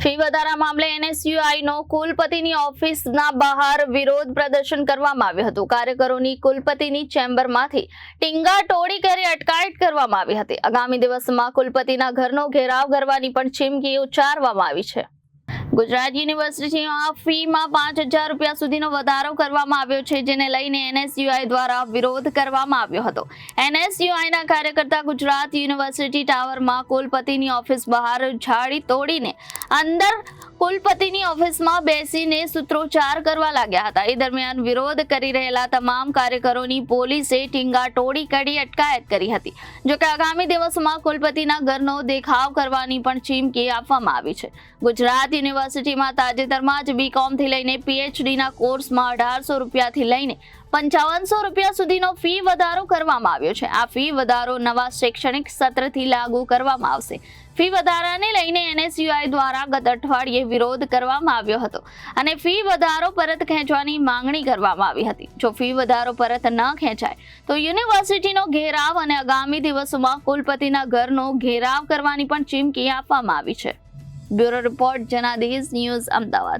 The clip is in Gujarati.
ફી વધારા મામલે એનએસયુઆઈનો કુલપતિની ઓફિસના બહાર વિરોધ પ્રદર્શન કરવામાં આવ્યું હતું. કાર્યકરોની કુલપતિની ચેમ્બરમાંથી ટીંગાટોળી કરી અટકાયત કરવામાં આવી હતી. આગામી દિવસમાં કુલપતિના ઘરનો ઘેરાવ કરવાની પણ ચીમકી ઉચ્ચારવામાં આવી છે. ગુજરાત યુનિવર્સિટીમાં ફીમાં 5,000 રૂપિયા સુધીનો વધારો કરવામાં આવ્યો છે, જેને લઈને એનએસયુઆઈ દ્વારા વિરોધ કરવામાં આવ્યો હતો. એનએસયુઆઈના કાર્યકર્તા ગુજરાત યુનિવર્સિટી ટાવરમાં કુલપતિની ઓફિસ બહાર જાળી તોડીને અંદર કુલપતિની ઓફિસમાં બેસીને સૂત્રોચ્ચાર કરવા લાગ્યા હતા. એ દરમિયાન વિરોધ કરી રહેલા તમામ કાર્યકરોની પોલીસે ટીંગાટોળી કરી અટકાયત કરી હતી. જોકે આગામી દિવસોમાં કુલપતિના ઘરનો દેખાવ કરવાની પણ ચીમકી આપવામાં આવી છે. ગુજરાત યુનિવર્સિટીમાં તાજેતરમાં જ બીકોમ થી લઈને પીએચડીના કોર્સમાં 1,800 રૂપિયાથી લઈને 5500 રૂપિયા સુધીનો ફી વધારો કરવામાં આવ્યો છે. આ ફી વધારો નવા શૈક્ષણિક સત્રથી લાગુ કરવામાં આવશે. ફી વધારાને લઈને એનએસયુઆઈ દ્વારા ગત અઠવાડિયે વિરોધ કરવામાં આવ્યો હતો અને ફી વધારો પરત ખેંચવાની માંગણી કરવામાં આવી હતી. જો ફી વધારો પરત ન ખેંચાય તો યુનિવર્સિટીનો ઘેરાવ અને આગામી દિવસોમાં કુલપતિના ઘરનો ઘેરાવ કરવાની પણ ચીમકી આપવામાં આવી છે. Bureau report, Janadesh news, Ahmedabad.